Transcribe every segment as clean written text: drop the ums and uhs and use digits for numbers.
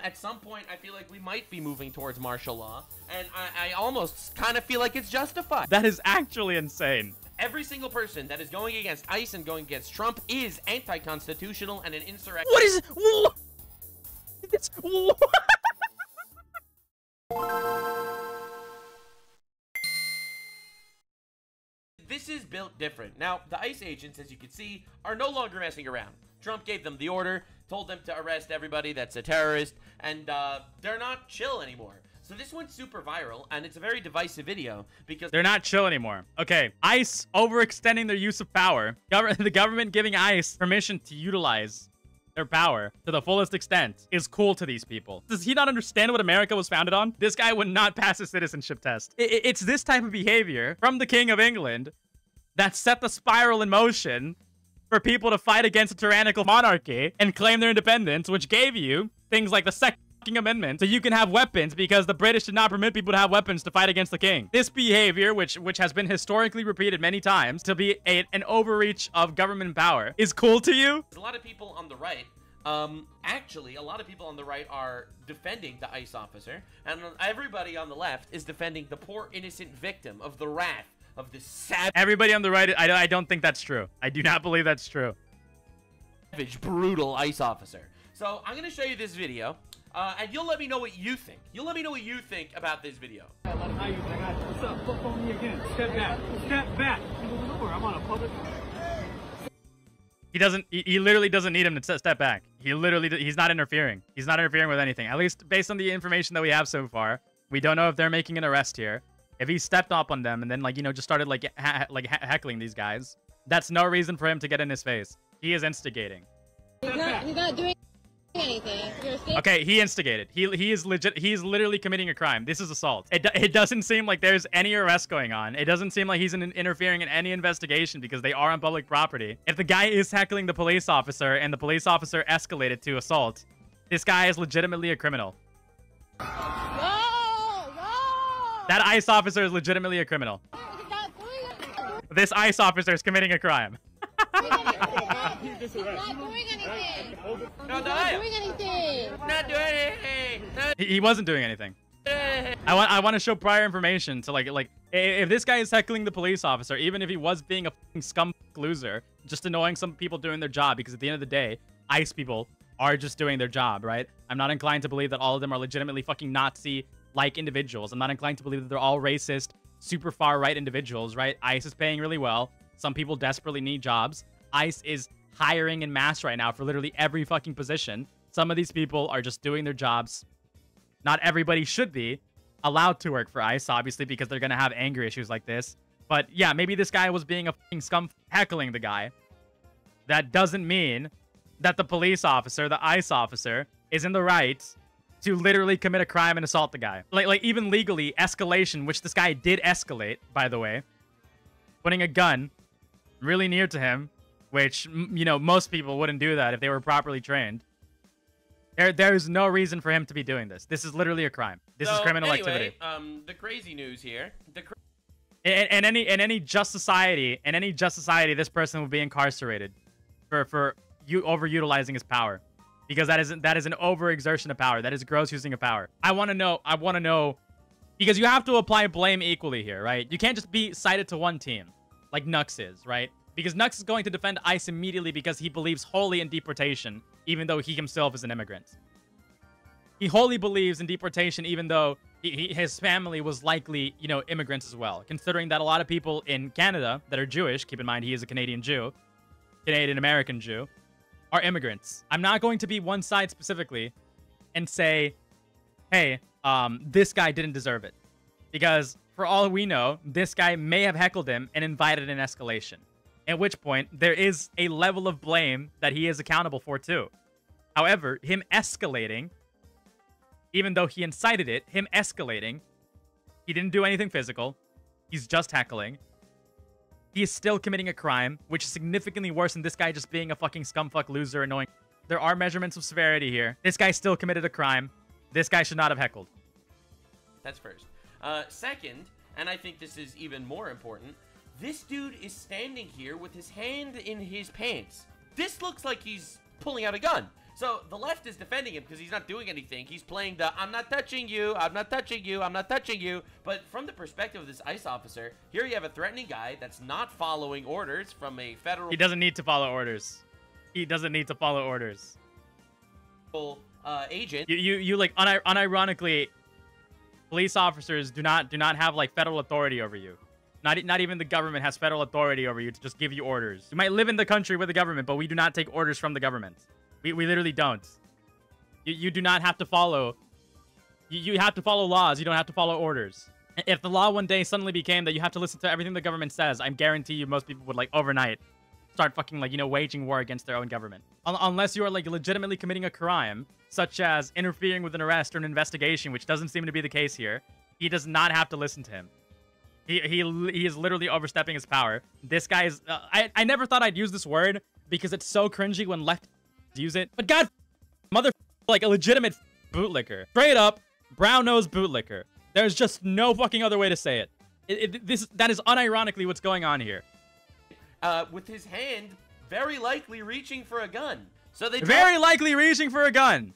At some point, I feel like we might be moving towards martial law, and I almost kind of feel like it's justified. That is actually insane. Every single person that is going against ICE and going against Trump is anti-constitutional and an insurrection. What is... It's... This is built different. Now, the ICE agents, as you can see, are no longer messing around. Trump gave them the order, told them to arrest everybody that's a terrorist, and they're not chill anymore. So this went super viral, and it's a very divisive video because they're not chill anymore. Okay, ICE overextending their use of power. The government giving ICE permission to utilize their power to the fullest extent is cool to these people. Does he not understand what America was founded on? This guy would not pass a citizenship test. It's this type of behavior from the King of England that set the spiral in motion for people to fight against a tyrannical monarchy and claim their independence, which gave you things like the Second Amendment, so you can have weapons because the British did not permit people to have weapons to fight against the king. This behavior, which has been historically repeated many times to be an overreach of government power, is cool to you? A lot of people on the right, actually, a lot of people on the right are defending the ICE officer, and everybody on the left is defending the poor innocent victim of the wrath of this savage... Everybody on the right, I don't think that's true. I do not believe that's true. Savage, brutal ICE officer. So I'm going to show you this video. And you'll let me know what you think. You'll let me know what you think about this video. What's up? Flip on me again. Step back. Step back. I'm on a public... He literally doesn't need him to step back. He's not interfering. He's not interfering with anything. At least based on the information that we have so far. We don't know if they're making an arrest here. If he stepped up on them and then, like, you know, just started, like, heckling these guys, that's no reason for him to get in his face. He is instigating. He's not doing anything. Okay, he instigated. He is legit. He's literally committing a crime. This is assault. It doesn't seem like there's any arrest going on. It doesn't seem like he's interfering in any investigation because they are on public property. If the guy is heckling the police officer and the police officer escalated to assault, this guy is legitimately a criminal. That ICE officer is legitimately a criminal. This ICE officer is committing a crime. He's not doing anything. Not doing anything. He wasn't doing anything. I want to show prior information to like if this guy is heckling the police officer, even if he was being a fucking scum loser, just annoying some people doing their job, because at the end of the day, ICE people are just doing their job, right? I'm not inclined to believe that all of them are legitimately fucking Nazi-like individuals. I'm not inclined to believe that they're all racist, super far-right individuals, right? ICE is paying really well. Some people desperately need jobs. ICE is hiring in mass right now for literally every fucking position. Some of these people are just doing their jobs. Not everybody should be allowed to work for ICE, obviously, because they're going to have anger issues like this. But yeah, maybe this guy was being a fucking scum heckling the guy. That doesn't mean that the police officer, the ICE officer, is in the right to literally commit a crime and assault the guy. Like even legally, escalation, which this guy did escalate, by the way, putting a gun really near to him, which, you know, most people wouldn't do that if they were properly trained. There's no reason for him to be doing this. This is literally a crime. This is criminal activity. The crazy news here. In any just society, this person will be incarcerated for overutilizing his power, because that is an overexertion of power. That is gross using of power. I want to know, because you have to apply blame equally here, right? You can't just be cited to one team like Nux is, right? Because Nux is going to defend ICE immediately because he believes wholly in deportation, even though he himself is an immigrant. He wholly believes in deportation, even though his family was likely, you know, immigrants as well. Considering that a lot of people in Canada that are Jewish, keep in mind he is a Canadian Jew, Canadian-American Jew, are immigrants. I'm not going to be one side specifically and say, hey, this guy didn't deserve it. Because for all we know, this guy may have heckled him and invited an escalation. At which point, there is a level of blame that he is accountable for too. However, him escalating, even though he incited it, him escalating, he didn't do anything physical. He's just heckling. He is still committing a crime, which is significantly worse than this guy just being a fucking scumfuck loser annoying. There are measurements of severity here. This guy still committed a crime. This guy should not have heckled. That's first. Second, and I think this is even more important, this dude is standing here with his hand in his pants. This looks like he's pulling out a gun. So the left is defending him because he's not doing anything. He's playing the I'm not touching you, I'm not touching you, I'm not touching you. But from the perspective of this ICE officer, here you have a threatening guy that's not following orders from a federal... He doesn't need to follow orders. He doesn't need to follow orders. Agent. You like unironically, police officers do not have like federal authority over you. Not even the government has federal authority over you to just give you orders. You might live in the country with the government, but we do not take orders from the government. We literally don't. You do not have to follow. You have to follow laws. You don't have to follow orders. If the law one day suddenly became that you have to listen to everything the government says, I guarantee you most people would like overnight start fucking like, you know, waging war against their own government. Unless you are like legitimately committing a crime, such as interfering with an arrest or an investigation, which doesn't seem to be the case here. He does not have to listen to him. He is literally overstepping his power. This guy is... I never thought I'd use this word because it's so cringy when left use it. But god, mother... like a legitimate bootlicker. Straight up, brown-nosed bootlicker. There's just no fucking other way to say it. That is unironically what's going on here. With his hand very likely reaching for a gun. So they very likely reaching for a gun.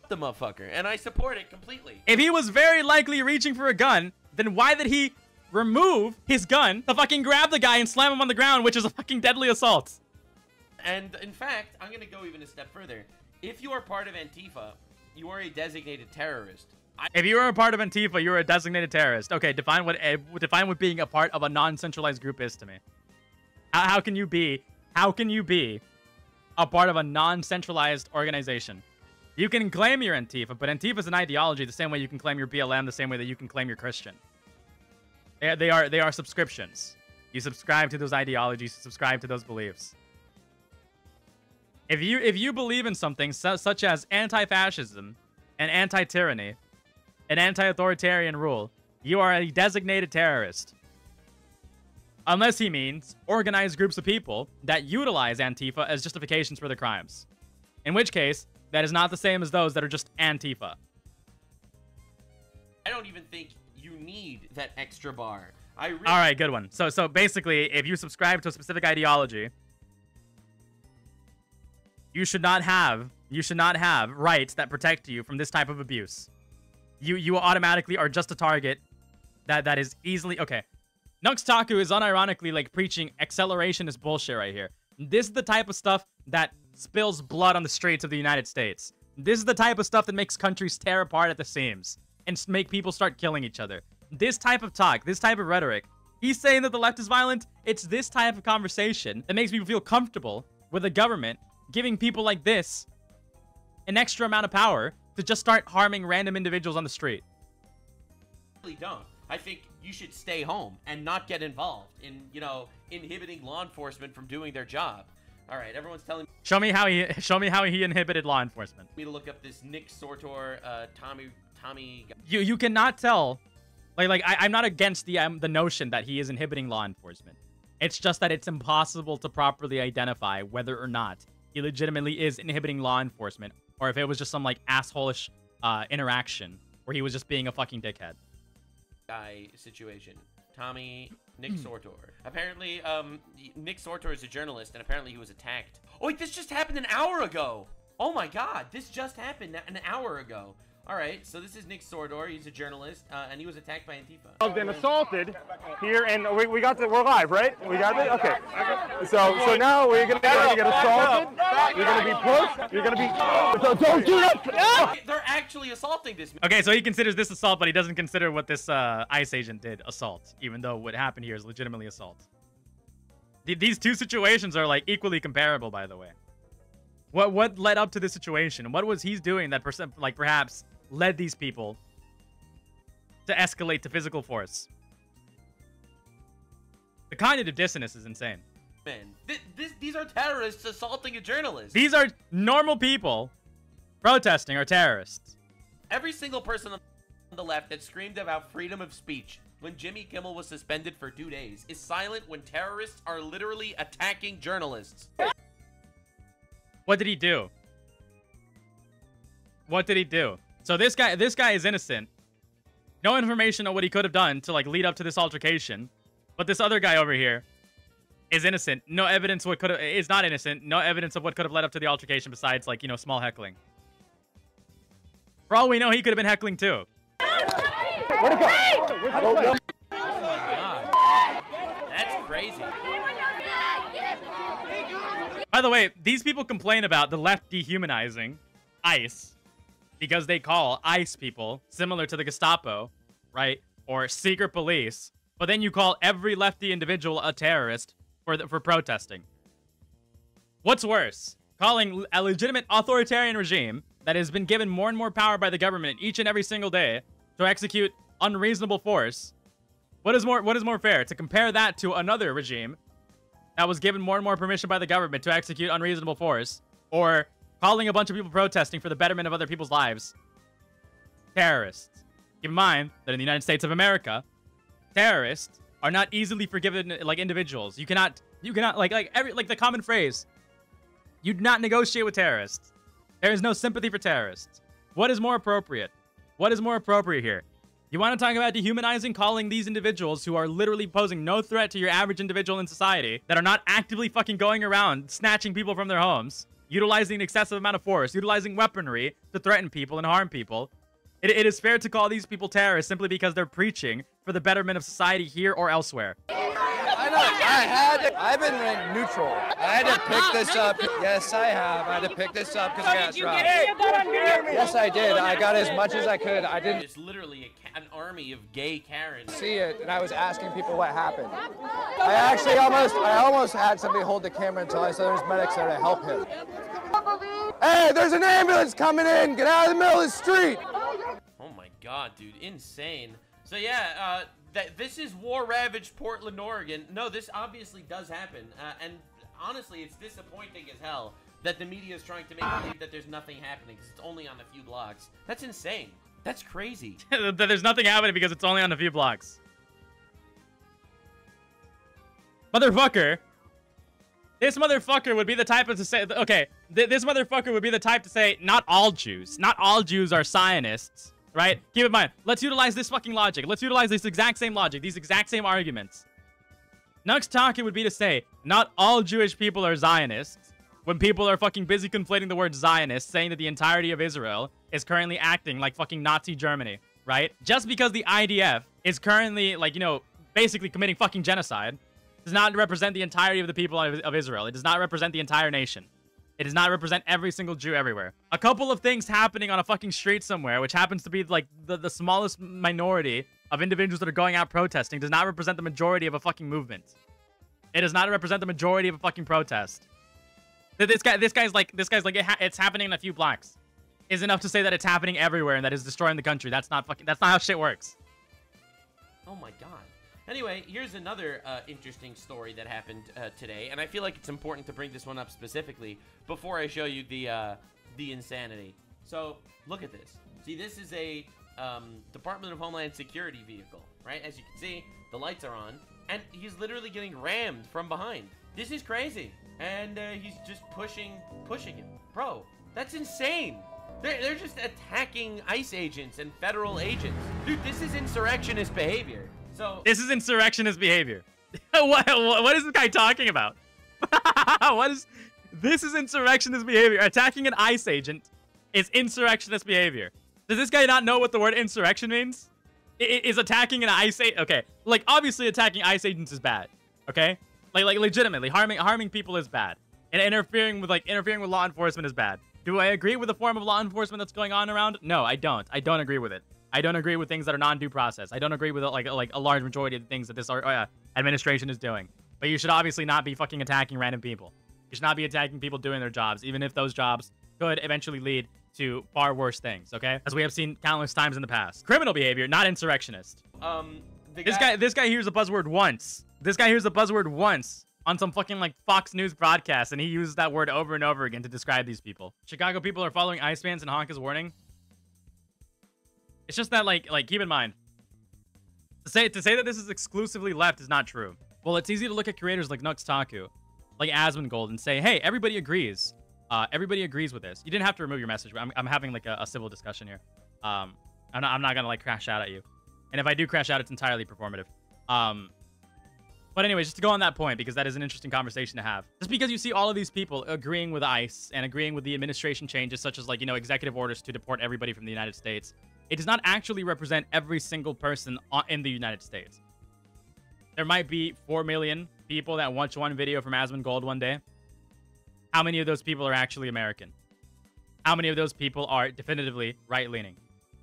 The motherfucker, and I support it completely. If he was very likely reaching for a gun, then why did he remove his gun to fucking grab the guy and slam him on the ground, which is a fucking deadly assault? And in fact, I'm gonna go even a step further. If you are part of Antifa, you are a designated terrorist. If you are a part of Antifa, you're a designated terrorist. Okay, define what being a part of a non-centralized group is to me. How can you be a part of a non-centralized organization? You can claim you're Antifa, but Antifa is an ideology the same way you can claim you're BLM, the same way that you can claim you're Christian. They are subscriptions. You subscribe to those ideologies, you subscribe to those beliefs. If you believe in something such as anti-fascism and anti-tyranny and anti-authoritarian rule, you are a designated terrorist. Unless he means organized groups of people that utilize Antifa as justifications for their crimes. In which case, that is not the same as those that are just Antifa. I don't even think you need that extra bar. All right, good one. So basically, if you subscribe to a specific ideology, you should not have rights that protect you from this type of abuse. You automatically are just a target that is easily... Okay. Nux Taku is unironically like preaching accelerationist bullshit right here. This is the type of stuff that spills blood on the streets of the United States. This is the type of stuff that makes countries tear apart at the seams and make people start killing each other. This type of talk, this type of rhetoric, he's saying that the left is violent. It's this type of conversation that makes people feel comfortable with the government giving people like this an extra amount of power to just start harming random individuals on the street. I really don't. I think you should stay home and not get involved in, you know, inhibiting law enforcement from doing their job. All right, everyone's telling me. Show me how he inhibited law enforcement. Me to look up this Nuxanor, Tommy. You cannot tell. I'm not against the notion that he is inhibiting law enforcement. It's just that it's impossible to properly identify whether or not he legitimately is inhibiting law enforcement, or if it was just some like asshole-ish interaction where he was just being a fucking dickhead. Guy situation. Nuxanor. Apparently, Nuxanor is a journalist, and apparently he was attacked. Oh wait, this just happened an hour ago. Oh my god, this just happened an hour ago. All right, so this is Nuxanor. He's a journalist, and he was attacked by Antifa. I've been assaulted here, and we're live, right? We got it? Okay. So now we're gonna get assaulted. You're gonna be pushed. You're gonna be. So don't do that. They're actually assaulting this. Okay, so he considers this assault, but he doesn't consider what this ICE agent did assault, even though what happened here is legitimately assault. These two situations are like equally comparable, by the way. What led up to this situation? What was he doing that perhaps led these people to escalate to physical force? The cognitive dissonance is insane. Man, these are terrorists assaulting a journalist. These are normal people protesting are terrorists. Every single person on the left that screamed about freedom of speech when Jimmy Kimmel was suspended for 2 days is silent when terrorists are literally attacking journalists. What did he do? What did he do? So this guy is innocent. No information on what he could have done to like lead up to this altercation. But this other guy over here is innocent. No evidence what could have is not innocent. No evidence of what could have led up to the altercation besides, like, you know, small heckling. For all we know, he could have been heckling too. Where'd it go? I don't know. Oh my god. That's crazy. By the way, these people complain about the left dehumanizing ICE because they call ICE people similar to the Gestapo, right? Or secret police. But then you call every lefty individual a terrorist for protesting. What's worse? Calling a legitimate authoritarian regime that has been given more and more power by the government each and every single day to execute unreasonable force. What is more fair? To compare that to another regime that was given more and more permission by the government to execute unreasonable force, or calling a bunch of people protesting for the betterment of other people's lives terrorists. Keep in mind that in the United States of America, terrorists are not easily forgiven like individuals. You cannot like the common phrase, you do not negotiate with terrorists. There is no sympathy for terrorists. What is more appropriate? What is more appropriate here? You want to talk about dehumanizing, calling these individuals who are literally posing no threat to your average individual in society, that are not actively fucking going around snatching people from their homes, utilizing an excessive amount of force, utilizing weaponry to threaten people and harm people. It is fair to call these people terrorists simply because they're preaching for the betterment of society here or elsewhere. I know. I've been ranked neutral. I had to pick this up. Yes, I have. I had to pick this up because I got shot. Yes, I did. I got as much as I could. I didn't It's literally an army of gay Karens. see it, and I was asking people what happened. I almost had somebody hold the camera until I saw there's medics there to help him. Hey, there's an ambulance coming in. Get out of the middle of the street. Oh my god, dude, insane. So yeah, this is war-ravaged Portland, Oregon. No, this obviously does happen, and honestly, it's disappointing as hell that the media is trying to make believe that there's nothing happening because it's only on a few blocks. That's insane. That's crazy. There's nothing happening because it's only on a few blocks. Motherfucker. This motherfucker would be the type to say, okay, this motherfucker would be the type to say, not all Jews are Zionists, right? Keep in mind, let's utilize this fucking logic. Let's utilize this exact same logic, these exact same arguments. Nux Taku would be to say, not all Jewish people are Zionists, when people are fucking busy conflating the word Zionist, saying that the entirety of Israel is currently acting like fucking Nazi Germany, right? Just because the IDF is currently, like, you know, basically committing fucking genocide, does not represent the entirety of the people of Israel. It does not represent the entire nation. It does not represent every single Jew everywhere. A couple of things happening on a fucking street somewhere, which happens to be like the smallest minority of individuals that are going out protesting, does not represent the majority of a fucking movement. It does not represent the majority of a fucking protest. This guy's like it's happening in a few blocks is enough to say that it's happening everywhere and that it's destroying the country. That's not how shit works. Oh my god. Anyway, here's another interesting story that happened today, and I feel like it's important to bring this one up specifically before I show you the insanity. So, look at this. See, this is a Department of Homeland Security vehicle, right? As you can see, the lights are on, and he's literally getting rammed from behind. This is crazy, and he's just pushing him. Bro, that's insane. They're just attacking ICE agents and federal agents. Dude, this is insurrectionist behavior. So this is insurrectionist behavior. What is this guy talking about? This is insurrectionist behavior. Attacking an ICE agent is insurrectionist behavior. Does this guy not know what the word insurrection means? Is attacking an ICE agent? Okay, like obviously attacking ICE agents is bad. Okay, like legitimately harming people is bad, and interfering with law enforcement is bad. Do I agree with the form of law enforcement that's going on around? No, I don't. I don't agree with it. I don't agree with things that are non-due process. I don't agree with like a large majority of the things that this administration is doing. But you should obviously not be fucking attacking random people. You should not be attacking people doing their jobs, even if those jobs could eventually lead to far worse things, okay? As we have seen countless times in the past. Criminal behavior, not insurrectionist. This guy hears a buzzword once. This guy hears the buzzword once on some fucking like Fox News broadcast, and he uses that word over and over again to describe these people. Chicago people are following ICE bans and honk his warning. It's just that, like, keep in mind, to say that this is exclusively left is not true. Well, it's easy to look at creators like Nux Taku, like Asmongold, and say, hey, everybody agrees. Everybody agrees with this. You didn't have to remove your message. I'm having, like, a civil discussion here. I'm not gonna, like, crash out at you. And if I do crash out, it's entirely performative. But anyways, just to go on that point, because that is an interesting conversation to have. Just because you see all of these people agreeing with ICE and agreeing with the administration changes, such as, like, you know, executive orders to deport everybody from the United States, it does not actually represent every single person in the United States. There might be 4 million people that watch one video from Asmongold one day. How many of those people are actually American? How many of those people are definitively right-leaning?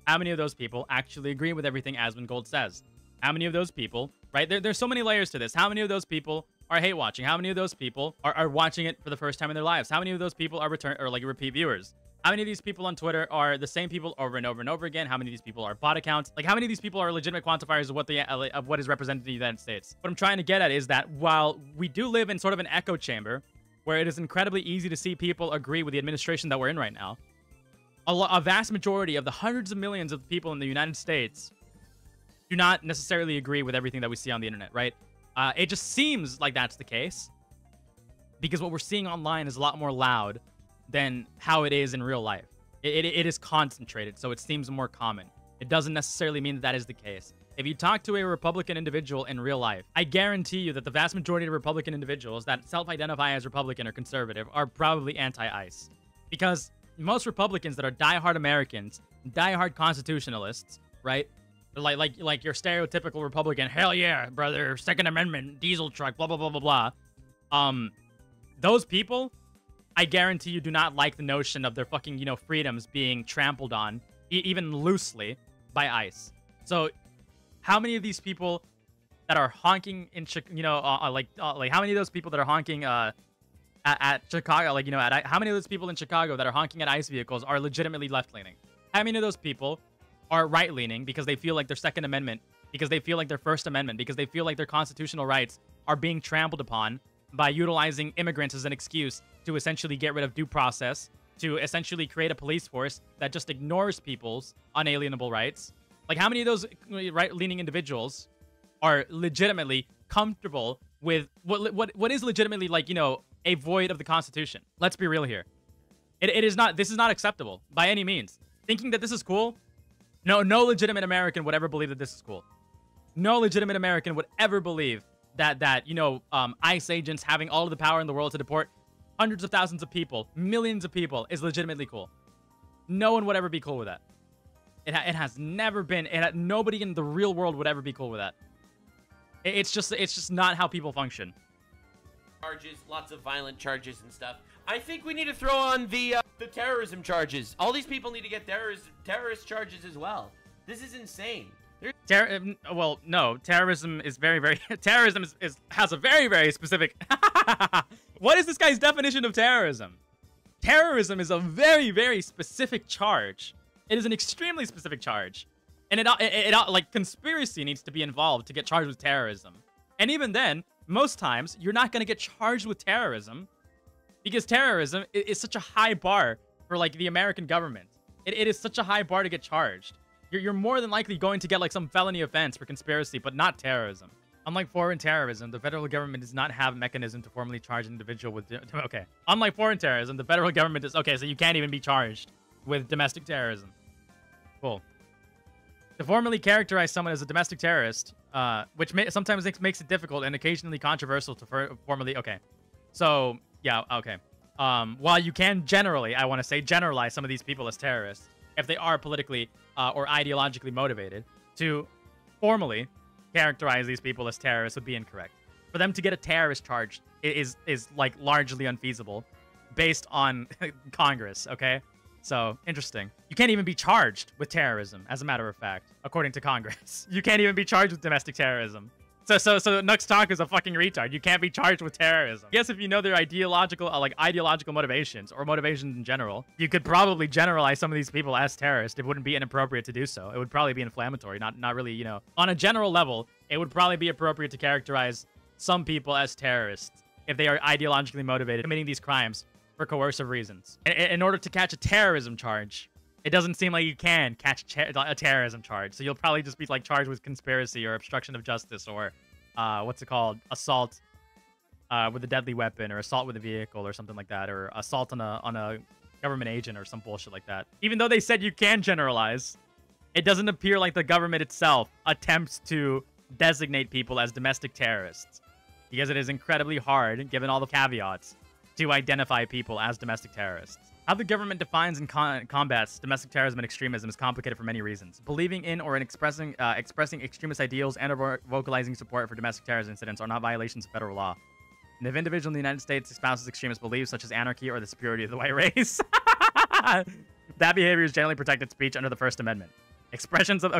How many of those people actually agree with everything Asmongold says? How many of those people, right? There's so many layers to this. How many of those people are hate watching? How many of those people are watching it for the first time in their lives? How many of those people are repeat viewers? How many of these people on Twitter are the same people over and over and over again? How many of these people are bot accounts? Like, how many of these people are legitimate quantifiers of what is represented in the United States? What I'm trying to get at is that while we do live in sort of an echo chamber where it is incredibly easy to see people agree with the administration that we're in right now, a vast majority of the hundreds of millions of people in the United States do not necessarily agree with everything that we see on the internet, right? It just seems like that's the case because what we're seeing online is a lot more loud than how it is in real life. It is concentrated, so it seems more common. It doesn't necessarily mean that that is the case. If you talk to a Republican individual in real life, I guarantee you that the vast majority of Republican individuals that self-identify as Republican or conservative are probably anti-ICE. Because most Republicans that are diehard Americans, diehard constitutionalists, right? Like your stereotypical Republican, hell yeah, brother, Second Amendment, diesel truck, blah, blah, blah, blah, blah. Those people, I guarantee you, do not like the notion of their fucking, you know, freedoms being trampled on, even loosely, by ICE. So, how many of these people that are honking in, you know, like how many of those people that are honking at Chicago, like, you know, how many of those people in Chicago that are honking at ICE vehicles are legitimately left-leaning? How many of those people are right-leaning because they feel like their Second Amendment, because they feel like their First Amendment, because they feel like their constitutional rights are being trampled upon by utilizing immigrants as an excuse to essentially get rid of due process, to essentially create a police force that just ignores people's unalienable rights? Like, how many of those right-leaning individuals are legitimately comfortable with what is legitimately, like, you know, a void of the Constitution? Let's be real here. This is not acceptable by any means. Thinking that this is cool, no legitimate American would ever believe that this is cool. No legitimate American would ever believe that you know, ICE agents having all of the power in the world to deport hundreds of thousands of people, millions of people, is legitimately cool. No one would ever be cool with that. It has never been. Nobody in the real world would ever be cool with that. It's just not how people function. Charges, lots of violent charges and stuff. I think we need to throw on the terrorism charges. All these people need to get terrorist charges as well. This is insane. Well, no, terrorism is terrorism has a very, very specific. What is this guy's definition of terrorism? Terrorism is a very, very specific charge. It is an extremely specific charge, and like, conspiracy needs to be involved to get charged with terrorism. And even then, most times you're not going to get charged with terrorism because terrorism is such a high bar for, like, the American government. It is such a high bar to get charged. You're more than likely going to get, like, some felony offense for conspiracy, but not terrorism. Unlike foreign terrorism, the federal government does not have a mechanism to formally charge an individual with... Okay. Unlike foreign terrorism, the federal government is... Okay, so you can't even be charged with domestic terrorism. Cool. To formally characterize someone as a domestic terrorist, which sometimes makes it difficult and occasionally controversial to formally... Okay. So, yeah, okay. While you can generally, I want to say, generalize some of these people as terrorists, if they are politically or ideologically motivated, to formally characterize these people as terrorists would be incorrect. For them to get a terrorist charge is like, largely unfeasible based on Congress, okay? So, interesting. You can't even be charged with terrorism, as a matter of fact, according to Congress. You can't even be charged with domestic terrorism. So Nux Taku is a fucking retard. You can't be charged with terrorism. I guess if you know their ideological motivations, or motivations in general, you could probably generalize some of these people as terrorists. It wouldn't be inappropriate to do so. It would probably be inflammatory, not really, you know. On a general level, it would probably be appropriate to characterize some people as terrorists if they are ideologically motivated, committing these crimes for coercive reasons. In order to catch a terrorism charge, it doesn't seem like you can catch a terrorism charge. So you'll probably just be, like, charged with conspiracy or obstruction of justice or, what's it called? Assault with a deadly weapon, or assault with a vehicle, or something like that, or assault on a government agent or some bullshit like that. Even though they said you can generalize, it doesn't appear like the government itself attempts to designate people as domestic terrorists. because it is incredibly hard, given all the caveats, to identify people as domestic terrorists. How the government defines and combats domestic terrorism and extremism is complicated for many reasons. Believing in or in expressing extremist ideals and or vocalizing support for domestic terrorist incidents are not violations of federal law. And if individual in the United States espouses extremist beliefs such as anarchy or the superiority of the white race, that behavior is generally protected speech under the First Amendment. Expressions of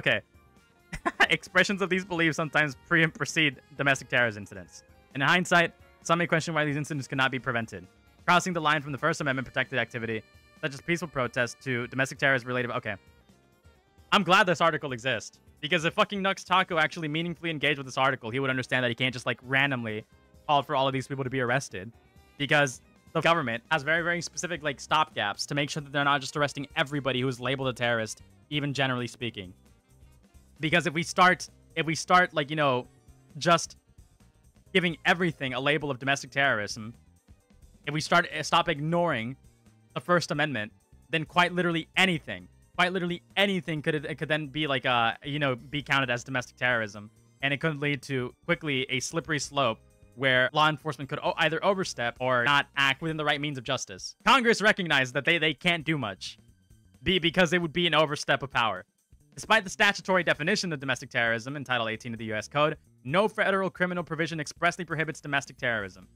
expressions of these beliefs sometimes pre and precede domestic terrorist incidents. In hindsight, some may question why these incidents cannot be prevented. Crossing the line from the First Amendment protected activity, such as peaceful protest, to domestic terrorist related. Okay. I'm glad this article exists, because if fucking Nux Taku actually meaningfully engaged with this article, he would understand that he can't just like randomly call for all of these people to be arrested, because the government has very, very specific like stopgaps to make sure that they're not just arresting everybody who is labeled a terrorist, even generally speaking. Because if we start like, you know, just giving everything a label of domestic terrorism, if we stop ignoring the First Amendment, then quite literally anything could then be like you know, be counted as domestic terrorism, and it could lead to quickly a slippery slope where law enforcement could either overstep or not act within the right means of justice. Congress recognized that they can't do much, because it would be an overstep of power. Despite the statutory definition of domestic terrorism in Title 18 of the U.S. Code, no federal criminal provision expressly prohibits domestic terrorism.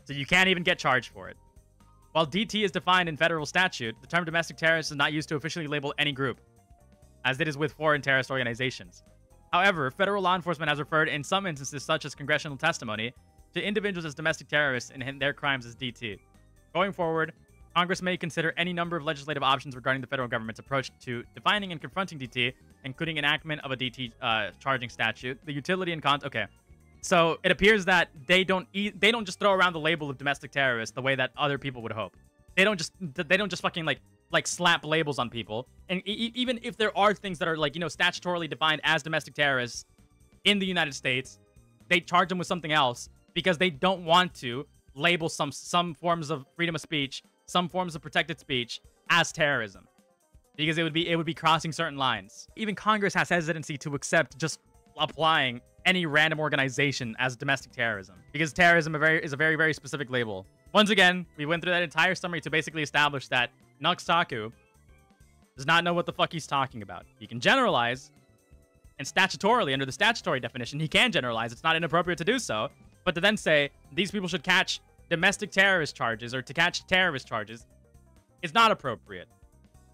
So you can't even get charged for it. While DT is defined in federal statute, the term domestic terrorist is not used to officially label any group, as it is with foreign terrorist organizations. However, federal law enforcement has referred in some instances, such as congressional testimony, to individuals as domestic terrorists and their crimes as DT. Going forward, Congress may consider any number of legislative options regarding the federal government's approach to defining and confronting DT, including enactment of a DT charging statute, the utility and okay. So it appears that they don't just throw around the label of domestic terrorist the way that other people would hope. They don't just fucking like slap labels on people. And even if there are things that are like, you know, statutorily defined as domestic terrorists in the United States, they charge them with something else because they don't want to label some forms of freedom of speech, some forms of protected speech as terrorism, because it would be crossing certain lines. Even Congress has hesitancy to accept just applying any random organization as domestic terrorism, because terrorism is a very, very specific label. Once again, we went through that entire summary to basically establish that Nux Taku does not know what the fuck he's talking about. He can generalize, and statutorily, under the statutory definition, he can generalize. It's not inappropriate to do so, but to then say these people should catch domestic terrorist charges or to catch terrorist charges is not appropriate,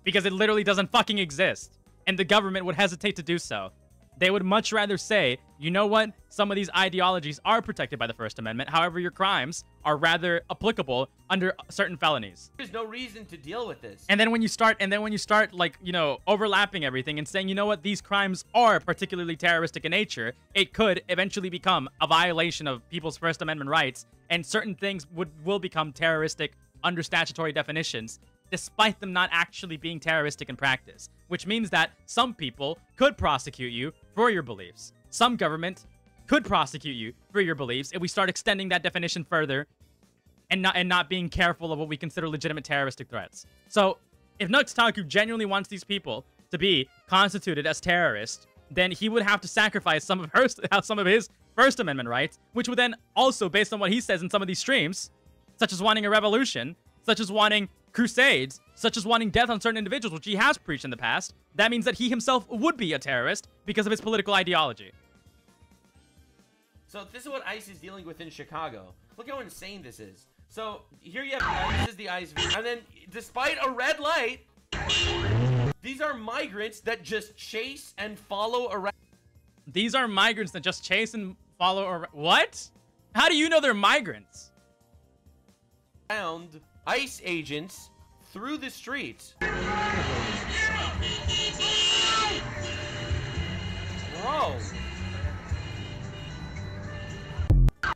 because it literally doesn't fucking exist, and the government would hesitate to do so. They would much rather say, you know what, some of these ideologies are protected by the First Amendment, however your crimes are rather applicable under certain felonies. There's no reason to deal with this. And then when you start like, you know, overlapping everything and saying, you know what, these crimes are particularly terroristic in nature, it could eventually become a violation of people's First Amendment rights, and certain things will become terroristic under statutory definitions, despite them not actually being terroristic in practice, which means that some people could prosecute you for your beliefs. Some government could prosecute you for your beliefs if we start extending that definition further and not being careful of what we consider legitimate terroristic threats. So if Nux Taku genuinely wants these people to be constituted as terrorists, then he would have to sacrifice some of his First Amendment rights, which would then also, based on what he says in some of these streams, such as wanting a revolution, such as wanting crusades, such as wanting death on certain individuals, which he has preached in the past, that means that he himself would be a terrorist because of his political ideology. So this is what ICE is dealing with in Chicago. Look how insane this is. So here you have, this is the ICE view, and then despite a red light, these are migrants that just chase and follow around. These are migrants that just chase and follow around. What? How do you know they're migrants? Found ICE agents through the streets. Bro.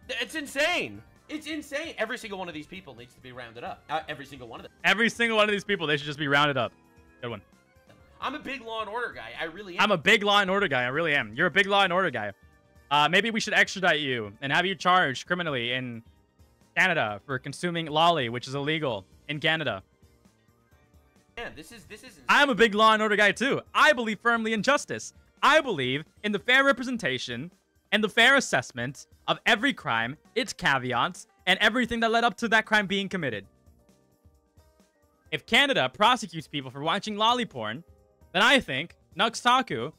It's insane. It's insane. Every single one of these people needs to be rounded up. Every single one of them. Every single one of these people, they should just be rounded up. Good one. I'm a big Law and Order guy. I really am. I'm a big Law and Order guy. I really am. You're a big Law and Order guy. Maybe we should extradite you and have you charged criminally in Canada for consuming lolly, which is illegal in Canada. Man, this is insane. I'm a big Law and Order guy too. I believe firmly in justice. I believe in the fair representation and the fair assessment of every crime, its caveats, and everything that led up to that crime being committed. If Canada prosecutes people for watching lolly porn, then I think Nux Taku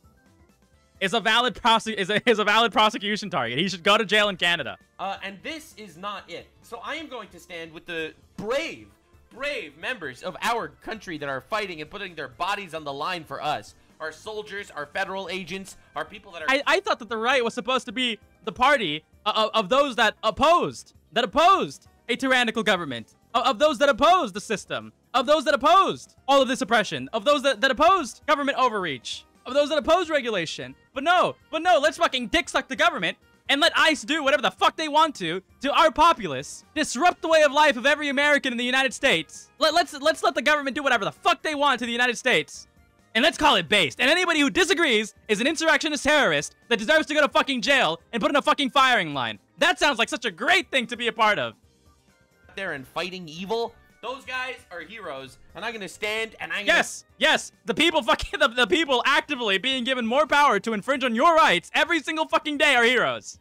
is a valid prosecution target. He should go to jail in Canada. And this is not it. So I am going to stand with the brave members of our country that are fighting and putting their bodies on the line for us. Our soldiers, our federal agents, our people that are... I thought that the right was supposed to be the party of those that opposed a tyrannical government, of those that opposed the system, of those that opposed all of this oppression, of those that opposed government overreach, of those that opposed regulation. But no, let's fucking dick suck the government and let ICE do whatever the fuck they want to our populace, disrupt the way of life of every American in the United States. Let's let the government do whatever the fuck they want to the United States. And let's call it based. And anybody who disagrees is an insurrectionist terrorist that deserves to go to fucking jail and put in a fucking firing line. That sounds like such a great thing to be a part of. There and fighting evil. Those guys are heroes, and I'm gonna stand and I'm Yes, the people fucking the people actively being given more power to infringe on your rights every single fucking day are heroes.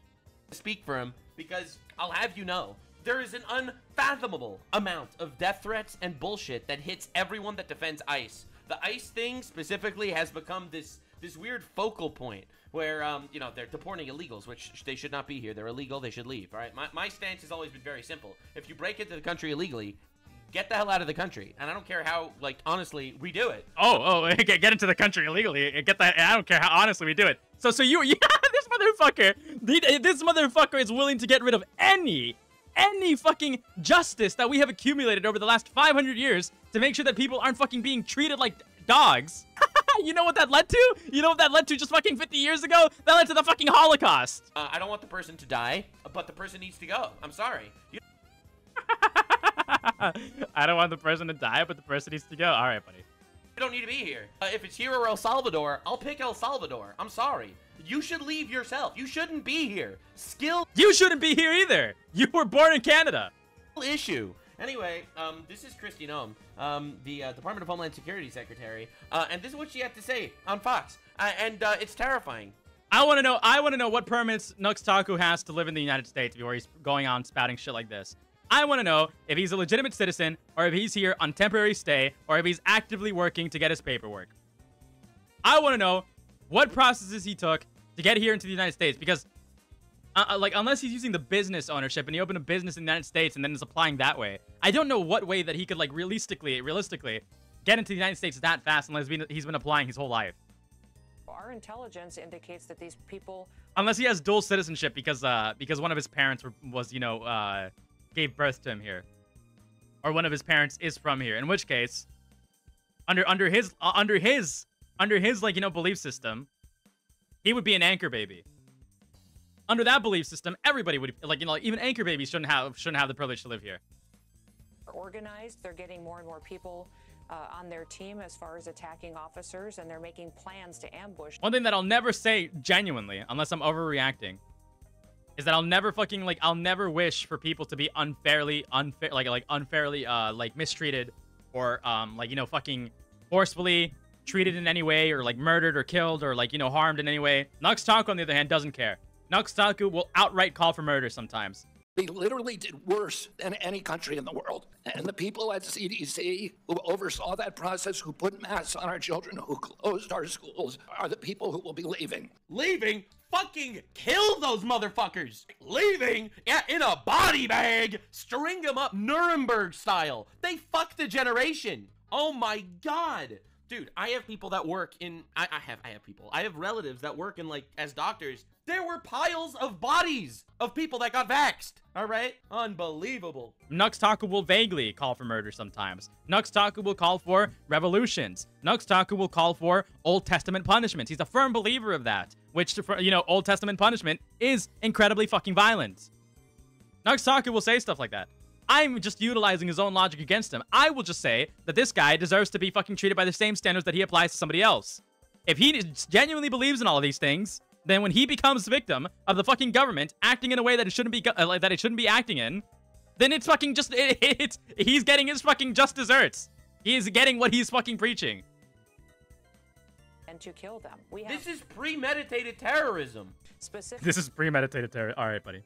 Speak for him, because I'll have you know, there is an unfathomable amount of death threats and bullshit that hits everyone that defends ICE. The ICE thing specifically has become this weird focal point where, you know, they're deporting illegals, which they should not be here. They're illegal. They should leave, all right? My stance has always been very simple. If you break into the country illegally, get the hell out of the country. And I don't care how, like, honestly, we do it. Get into the country illegally. I don't care how honestly we do it. So this motherfucker is willing to get rid of any fucking justice that we have accumulated over the last 500 years to make sure that people aren't fucking being treated like dogs. You know what that led to? You know what that led to just fucking 50 years ago? That led to the fucking Holocaust. I don't want the person to die, but the person needs to go. I'm sorry. I don't want the person to die, but the person needs to go. All right, buddy. You don't need to be here. If it's here or El Salvador, I'll pick El Salvador. I'm sorry. You should leave yourself. You shouldn't be here. You shouldn't be here either. You were born in Canada. Issue. Anyway, this is Kristi Noem, the Department of Homeland Security Secretary, and this is what she had to say on Fox, and it's terrifying. I want to know what permits Nux Taku has to live in the United States before he's going on spouting shit like this. I want to know if he's a legitimate citizen, or if he's here on temporary stay, or if he's actively working to get his paperwork. I want to know what processes he took to get here into the United States, because like, unless he's using the business ownership and he opened a business in the United States and then is applying that way, I don't know what way that he could, like, realistically get into the United States that fast unless he's been applying his whole life. Our intelligence indicates that these people... Unless he has dual citizenship because one of his parents was, you know, gave birth to him here. Or one of his parents is from here, in which case, under his like, you know, belief system, he would be an anchor baby. Under that belief system, everybody would, like, you know, even anchor babies shouldn't have the privilege to live here. Organized, they're getting more and more people on their team as far as attacking officers, and they're making plans to ambush. One thing that I'll never say genuinely, unless I'm overreacting, is that I'll never wish for people to be unfairly mistreated, or like, you know, fucking forcefully treated in any way, or like murdered or killed, or like, you know, harmed in any way. Nux Taku, on the other hand, doesn't care. Nux Taku will outright call for murder sometimes. They literally did worse than any country in the world. And the people at CDC who oversaw that process, who put masks on our children, who closed our schools, are the people who will be leaving. Leaving? Fucking kill those motherfuckers! Leaving? Yeah, in a body bag! String them up Nuremberg style! They fucked a generation! Oh my god! Dude, I have people that work in... I have relatives that work in, like, as doctors. There were piles of bodies of people that got vaxxed. All right? Unbelievable. Nux Taku will vaguely call for murder sometimes. Nux Taku will call for revolutions. Nux Taku will call for Old Testament punishments. He's a firm believer of that, which, you know, Old Testament punishment is incredibly fucking violent. Nux Taku will say stuff like that. I'm just utilizing his own logic against him. I will just say that this guy deserves to be fucking treated by the same standards that he applies to somebody else. If he genuinely believes in all of these things, then when he becomes victim of the fucking government acting in a way that it shouldn't be acting in, then it's fucking just he's getting his fucking just desserts. He is getting what he's fucking preaching. and to kill them. This is premeditated terrorism. This is premeditated terror. All right, buddy.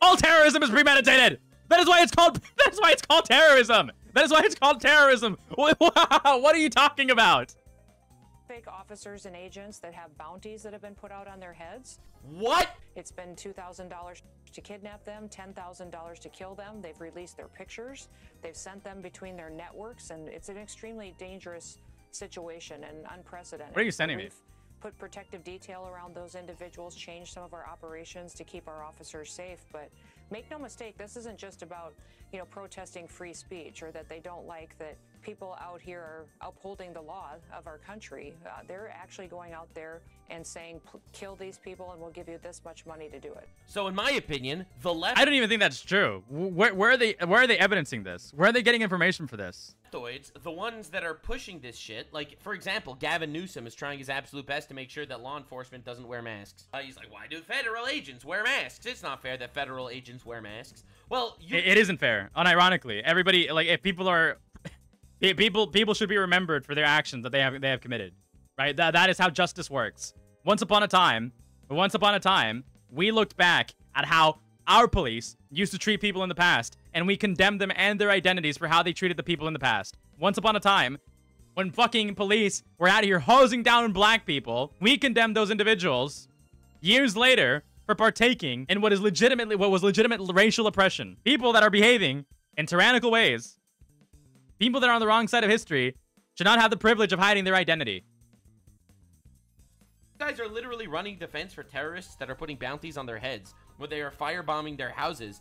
All terrorism is premeditated. That is why it's called. That is why it's called terrorism. That is why it's called terrorism. What are you talking about? Fake officers and agents that have bounties that have been put out on their heads. What? It's been $2,000 to kidnap them, $10,000 to kill them. They've released their pictures. They've sent them between their networks, and it's an extremely dangerous situation and unprecedented. What are you sending me? Put protective detail around those individuals, change some of our operations to keep our officers safe. But make no mistake, this isn't just about, you know, protesting free speech or that they don't like that people out here are upholding the law of our country. They're actually going out there and saying, kill these people and we'll give you this much money to do it. So in my opinion, the left... I don't even think that's true. Where are they evidencing this? Where are they getting information for this? The ones that are pushing this shit, like, for example, Gavin Newsom is trying his absolute best to make sure that law enforcement doesn't wear masks. He's like, why do federal agents wear masks? It's not fair that federal agents wear masks. Well, it isn't fair. Unironically, everybody, like, if people are... People should be remembered for their actions that they have committed, right? That is how justice works. Once upon a time, we looked back at how our police used to treat people in the past, and we condemned them and their identities for how they treated the people in the past. Once upon a time, when fucking police were out here hosing down black people, we condemned those individuals years later for partaking in what was legitimate racial oppression. People that are behaving in tyrannical ways, people that are on the wrong side of history, should not have the privilege of hiding their identity. Guys are literally running defense for terrorists that are putting bounties on their heads, where they are firebombing their houses,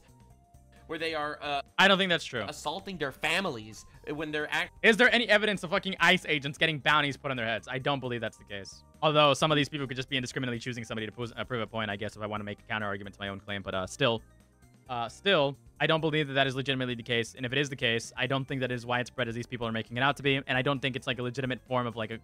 where they are I don't think that's true. Assaulting their families when they're Is there any evidence of fucking ICE agents getting bounties put on their heads? I don't believe that's the case. Although some of these people could just be indiscriminately choosing somebody to prove a point, I guess, if I want to make a counter argument to my own claim. But still, I don't believe that is legitimately the case. And if it is the case, I don't think that is widespread as these people are making it out to be. And I don't think it's like a legitimate form of like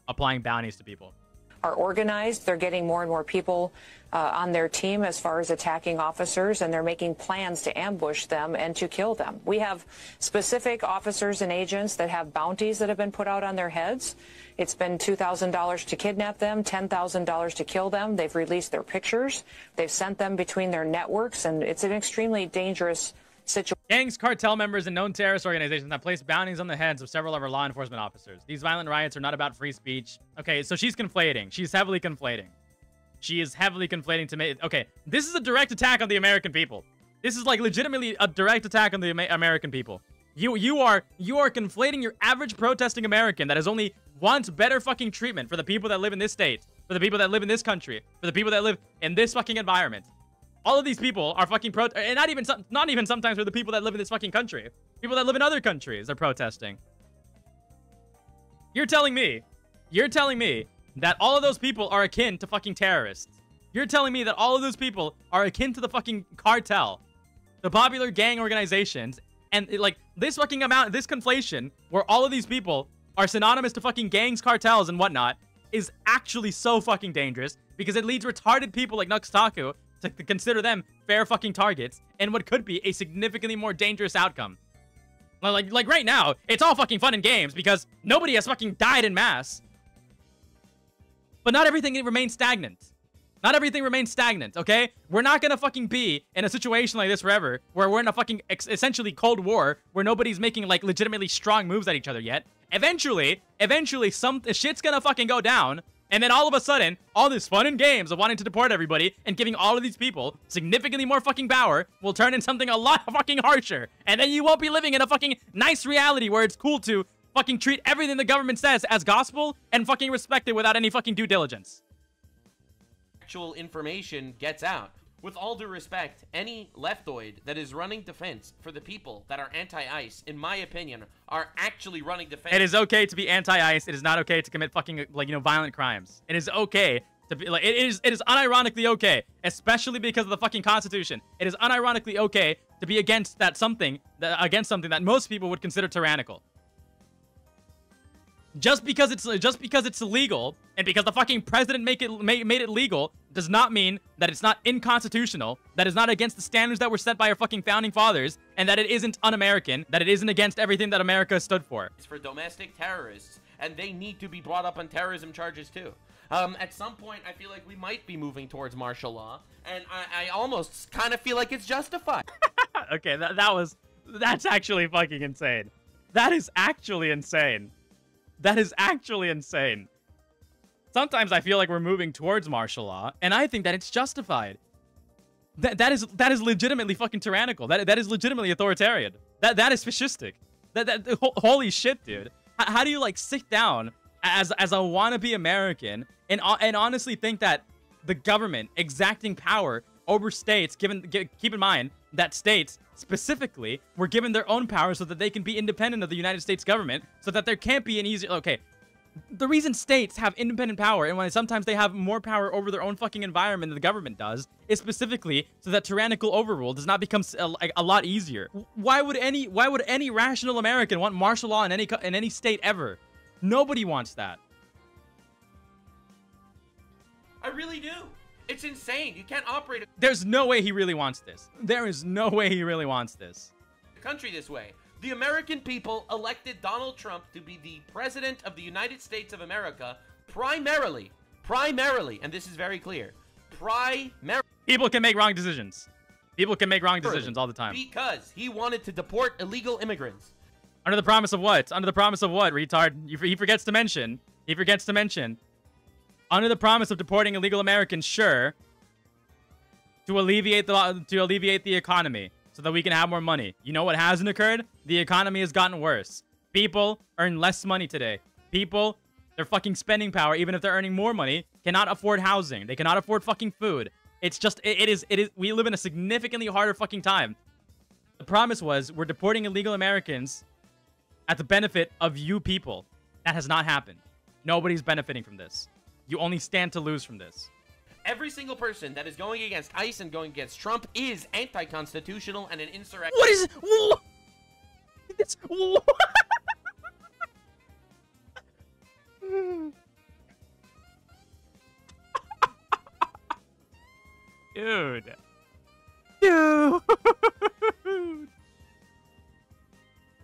applying bounties to people. Are organized. They're getting more and more people on their team as far as attacking officers, and they're making plans to ambush them and to kill them. We have specific officers and agents that have bounties that have been put out on their heads. It's been $2,000 to kidnap them, $10,000 to kill them. They've released their pictures. They've sent them between their networks, and it's an extremely dangerous situation. Gangs, cartel members, and known terrorist organizations have placed bounties on the heads of several of our law enforcement officers. These violent riots are not about free speech. Okay, so she's conflating. She's heavily conflating. She is heavily conflating to make... Okay, this is a direct attack on the American people. This is like legitimately a direct attack on the American people. You are conflating your average protesting American that has only wants better fucking treatment for the people that live in this state, for the people that live in this country, for the people that live in this fucking environment. All of these people are fucking and not even sometimes for the people that live in this fucking country. People that live in other countries are protesting. You're telling me that all of those people are akin to fucking terrorists. You're telling me that all of those people are akin to the fucking cartel, the popular gang organizations, and like this fucking amount, this conflation where all of these people are synonymous to fucking gangs, cartels, and whatnot is actually so fucking dangerous because it leads retarded people like Nux Taku to consider them fair fucking targets and what could be a significantly more dangerous outcome. Like right now, it's all fucking fun and games because nobody has fucking died in mass. But not everything remains stagnant. Not everything remains stagnant, okay? We're not gonna fucking be in a situation like this forever where we're in a fucking essentially Cold War where nobody's making like legitimately strong moves at each other yet. Eventually some shit's gonna fucking go down. And then all of a sudden, all this fun and games of wanting to deport everybody and giving all of these people significantly more fucking power will turn into something a lot fucking harsher. And then you won't be living in a fucking nice reality where it's cool to fucking treat everything the government says as gospel and fucking respect it without any fucking due diligence. Actual information gets out. With all due respect, any leftoid that is running defense for the people that are anti-ICE, in my opinion, are actually running defense. It is okay to be anti-ICE. It is not okay to commit fucking, violent crimes. It is okay to be, it is unironically okay, especially because of the fucking Constitution. It is unironically okay to be against something that most people would consider tyrannical. Just because it's illegal and because the fucking president made it legal does not mean that it's not unconstitutional, that is not against the standards that were set by our fucking founding fathers, and that it isn't un-American, that it isn't against everything that America stood for. It's for domestic terrorists and they need to be brought up on terrorism charges too. At some point, I feel like we might be moving towards martial law, and I almost kind of feel like it's justified. Okay, that's actually fucking insane. That is actually insane. That is actually insane. Sometimes I feel like we're moving towards martial law, and I think that it's justified. That is legitimately fucking tyrannical. That is legitimately authoritarian. That is fascistic. Holy shit, dude. How do you like sit down as a wannabe American and honestly think that the government exacting power over states, keep in mind that states specifically were given their own power so that they can be independent of the United States government, so that there can't be an easy, okay, the reason states have independent power and why sometimes they have more power over their own fucking environment than the government does is specifically so that tyrannical overrule does not become a lot easier. Why would any rational American want martial law in any state ever? Nobody wants that. I really do. It's insane. You can't operate There's no way he really wants this. There is no way he really wants this. a country this way. The American people elected Donald Trump to be the president of the United States of America primarily, and this is very clear, primarily. People can make wrong decisions. People can make wrong decisions all the time. Because he wanted to deport illegal immigrants. Under the promise of what? Under the promise of what, retard? He forgets to mention. He forgets to mention. Under the promise of deporting illegal Americans, sure. To alleviate the economy, so that we can have more money. You know what hasn't occurred? The economy has gotten worse. People earn less money today. People, their fucking spending power, even if they're earning more money, cannot afford housing. They cannot afford fucking food. It's just, it is, we live in a significantly harder fucking time. The promise was, we're deporting illegal Americans at the benefit of you people. That has not happened. Nobody's benefiting from this. You only stand to lose from this. Every single person that is going against ICE and going against Trump is anti-constitutional and an insurrection. What is... It's... Dude.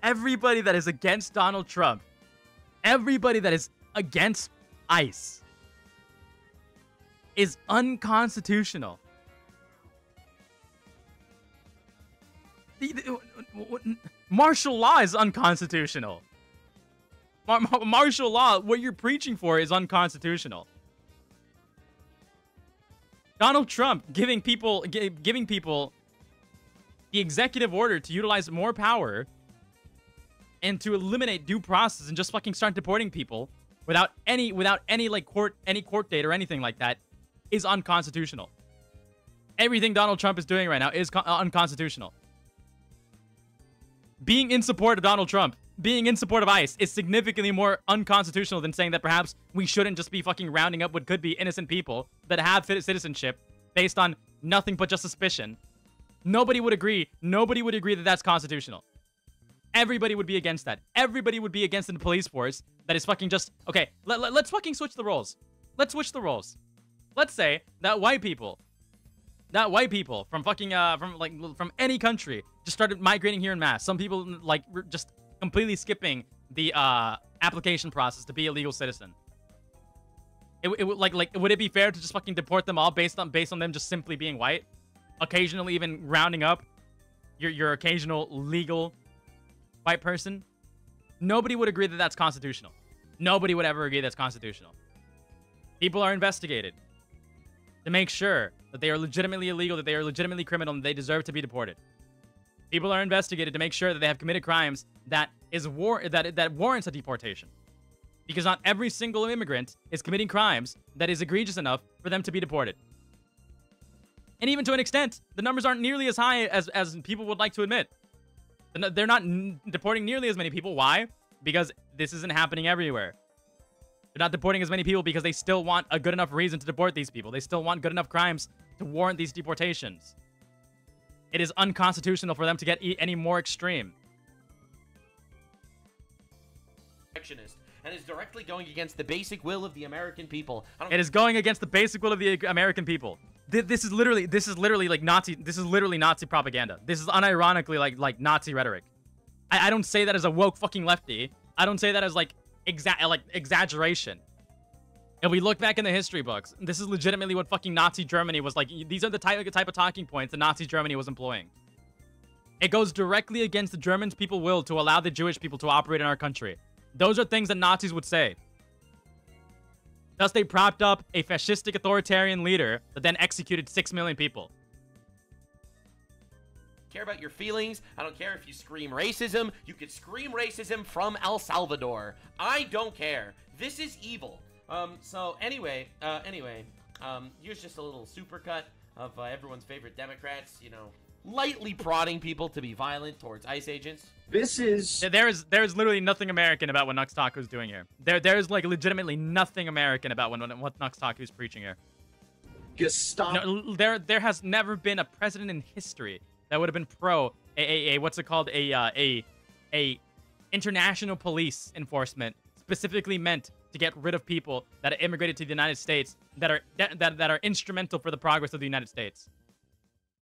Everybody that is against Donald Trump, everybody that is against ICE is unconstitutional. Martial law is unconstitutional. Martial law, what you're preaching for, is unconstitutional. Donald Trump giving people the executive order to utilize more power and to eliminate due process and just fucking start deporting people without any like court date or anything like that is unconstitutional. Everything Donald Trump is doing right now is unconstitutional. Being in support of Donald Trump, being in support of ICE is significantly more unconstitutional than saying that perhaps we shouldn't just be fucking rounding up what could be innocent people that have citizenship based on nothing but just suspicion. Nobody would agree. Nobody would agree that that's constitutional. Everybody would be against that. Everybody would be against the police force that is fucking just... Okay, let's fucking switch the roles. Let's switch the roles. Let's say that white people from fucking, from any country just started migrating here in mass. Some people, like, were just completely skipping the, application process to be a legal citizen. Would it be fair to just fucking deport them all based on them just simply being white? Occasionally even rounding up your occasional legal white person? Nobody would agree that that's constitutional. Nobody would ever agree that's constitutional. People are investigated to make sure that they are legitimately illegal, that they are legitimately criminal, and they deserve to be deported. People are investigated to make sure that they have committed crimes that warrants a deportation. Because not every single immigrant is committing crimes that is egregious enough for them to be deported. And even to an extent, the numbers aren't nearly as high as people would like to admit. They're not deporting nearly as many people. Why? Because this isn't happening everywhere. They're not deporting as many people because they still want a good enough reason to deport these people. They still want good enough crimes to warrant these deportations. It is unconstitutional for them to get any more extreme. And is directly going against the basic will of the American people. It is going against the basic will of the American people. This is literally like Nazi. This is literally Nazi propaganda. This is unironically like Nazi rhetoric. I don't say that as a woke fucking lefty. I don't say that as like exaggeration. If we look back in the history books, this is legitimately what fucking Nazi Germany was like. These are the type of talking points that Nazi Germany was employing. It goes directly against the Germans' people will to allow the Jewish people to operate in our country. Those are things that Nazis would say. Thus, they propped up a fascistic authoritarian leader that then executed 6 million people. Care about your feelings. I don't care if you scream racism. You could scream racism from El Salvador. I don't care. This is evil. So anyway, here's just a little supercut of everyone's favorite Democrats, you know, lightly prodding people to be violent towards ICE agents. There is literally nothing American about what Nux Taku is doing here. There's like legitimately nothing American about what Nux Taku is preaching here. Gestapo. No, there has never been a president in history that would have been pro what's it called, a international police enforcement specifically meant to get rid of people that immigrated to the United States that are instrumental for the progress of the United States.